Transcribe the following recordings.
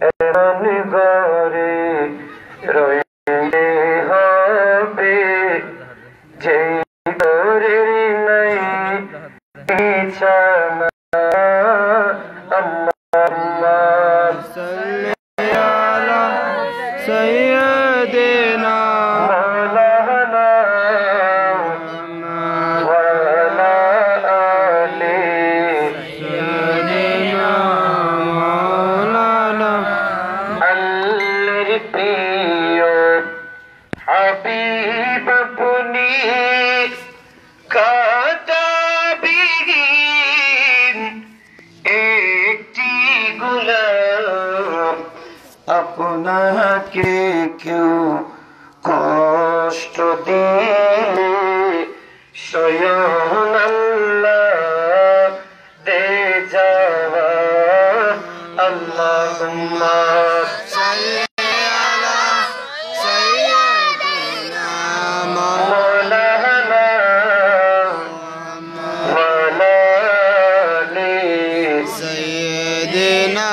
এমন ঘরে রইতে হবে যে ঘরের নাই বিছানা। আল্লাহুম্মা সাল্লি আলা সাইয়্যিদিনা মাওলানা ওয়া আলা আলি সাইয়্যিদিনা মাওলানা। আল্লাহর প্রিয় হাবিব আপনি কাঁটাবিহীন একটি গোলাপ, আপনাকে কেউ কষ্ট দিলে স্বয়ং আল্লাহ দে জবাব। আল্লাহুম্মা সাল্লি আলা সাইয়্যিদিনা মাওলানা ওয়া আলা আলি সাইয়্যিদিনা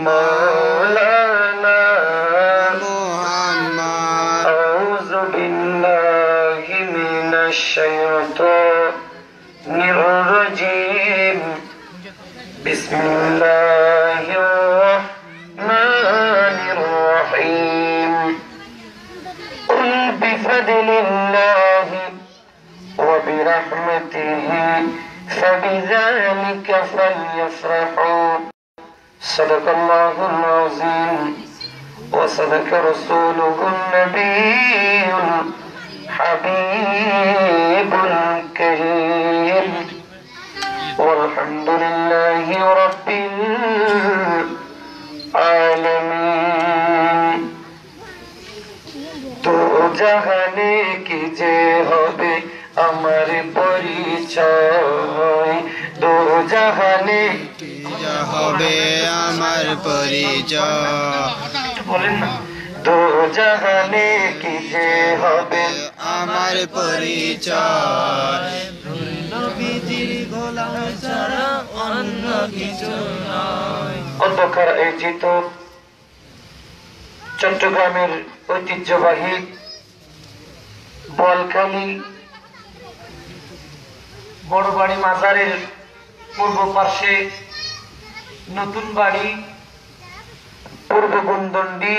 মাওলানা মুহাম্মদ। আউযু বিল্লাহি মিনাশ শাইতানির রাজীম। বিসমিল্লাহির রাহমানির রাহিম। কুল বিফদলিল্লাহি ওয়া বিরহমাতিহি ফাবিযালিকা ফালইফরাহু। সাদাকাল্লাহুল আযীম ওয়া সাদাকা রাসূলুহুন নাবিয়্যুল হাবিবুল কারীম। ওয়ালহামদুলিল্লাহি রাব্বিল আলামিন। তো জাহানে কি যে হবে আমার পরিচয়, দো জাহানে কি যে হবে আমার পরিচয়, বলেন না, দো জাহানে কি যে হবে আমার পরিচয়। নবীজির গোলাম ছাড়া অন্য কিছু নয়। অধ্যক্ষার আয়োজিত চট্টগ্রামের ঐতিহ্যবাহী বোয়ালখালী বড় বাড়ি মাজারের পূর্ব পার্শ্বে নতুন বাড়ি পূর্ব গুন্দন্ডি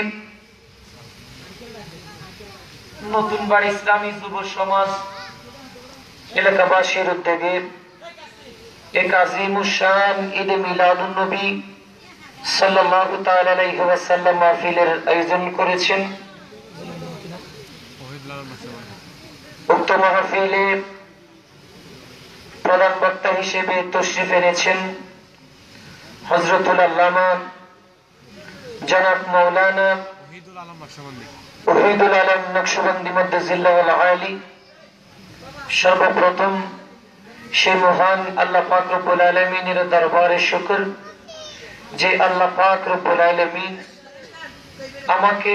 নতুন বাড়ি ইসলামী যুব সমাজ এলাকাবাসীর উদ্যোগে এক আজিমুশান ঈদে মিলাদুন নবী সাল্লাল্লাহু তাআলা আলাইহি ওয়াসাল্লাম মাহফিলের আয়োজন করেছেন। উক্ত মাহফিলে প্রধান বক্তা হিসেবে তশরিফ এনেছেন হযরতুল আল্লামা জনাব মাওলানা ওহিদুল আলম নকশবন্দি মাদ্দাজিল্লাহুল আলী। সর্বপ্রথম সে মহান আল্লাহ পাক রব্বুল আলামিনের দরবারে শুকর যে আল্লাহ পাক রব্বুল আলামিন আমাকে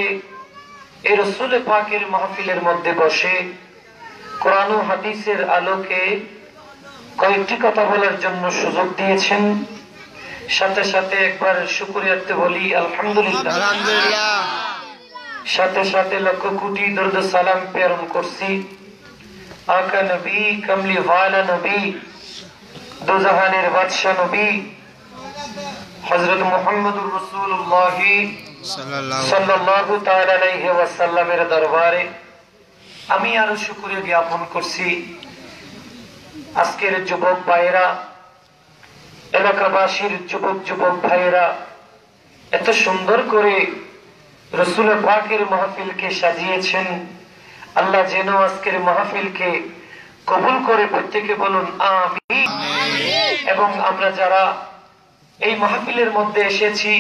এই রাসূল পাকের মাহফিলের মধ্যে বসে কোরআন ও হাদিসের আলোকে কয়েকটি কথা বলার জন্য সুযোগ দিয়েছেন। সাথে সাথে একবার শুকরিয়াতে বলি আলহামদুলিল্লাহ। আলহামদুলিল্লাহ। সাথে সাথে লক্ষ কোটি দরুদ সালাম প্রেরণ করছি আকা নবী কমলি ওয়ালা নবী দো জাহানের বাদশা নবী হযরত মুহাম্মদুর রাসূলুল্লাহ সাল্লাল্লাহু তাআলা আলাইহি ওয়াসাল্লামের দরবারে আমি আরো শুকরিয়া জ্ঞাপন করছি। আজকের যুবক ভাইরা, এলাকাবাসীর যুবক ভাইরা এত সুন্দর করে রাসূল পাকের মাহফিলকে সাজিয়েছেন। আল্লাহ যেন আজকের মাহফিলকে কবুল করে, প্রত্যেকে বলুন আমিন। এবং আমরা যারা এই মাহফিলের মধ্যে এসেছি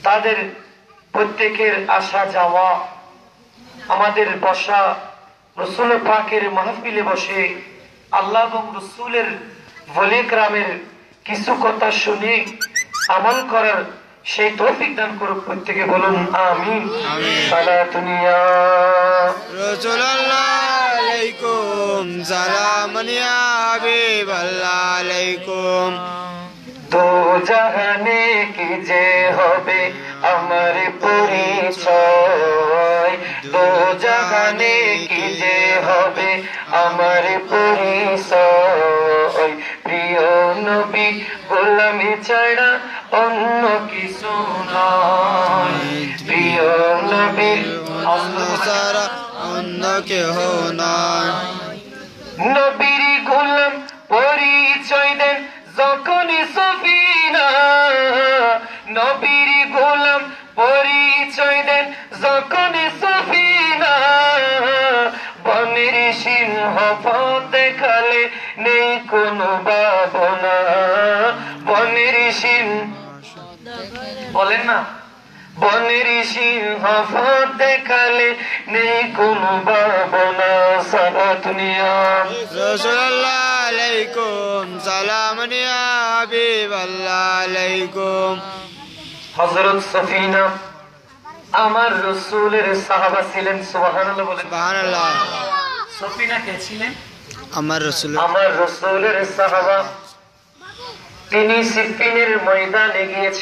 তাদের প্রত্যেকের আসা যাওয়া, আমাদের বসা রাসূল পাকের মাহফিলে বসে আল্লাহ এবং রাসূলের ওলি کرامের কিছু কথা শুনে আমল করার সেই তৌফিক দান করুক, প্রত্যেকে বলুন আমিন। সালাতুন ইয়া রাসূলুল্লাহ আলাইকুম, সালামুন ইয়া হাবিবাল্লাহ আলাইকুম। দো জাহানে কি যে হবে আমার পরিচয়, দো জাহানে কি যে হবে আমার পরিচয়। প্রিয় নবী গোলামি ছাড়া অন্য কিছু নয়, প্রিয় নবী সারা অন্য কেহ নয়। নবীর গোলাম পরিচয় দেন যখন সফিনা, নবীর গোলাম পরিচয় দেন যখন সফিনা। বনের সিংহ পথ দেখালে নেই কোনো ভাবনা, বনের সিংহ বলেন না, বনের সিংহ পথ দেখালে নেই কোনো ভাবনা সারা দুনিয়া। রাসূলুল্লাহ আলাইকুম সালাম ইয়া হাবিবাল্লাহ আলাইকুম। হযরত সফিনা আমার রাসূলের সাহাবা ছিলেন, সুবহানাল্লাহ বলেন। সুবহানাল্লাহ। সফিনা কে ছিলেন? আমার রাসূল, আমার রাসূলের সাহাবা। তিনি সিফিনের ময়দানে গিয়েছেন।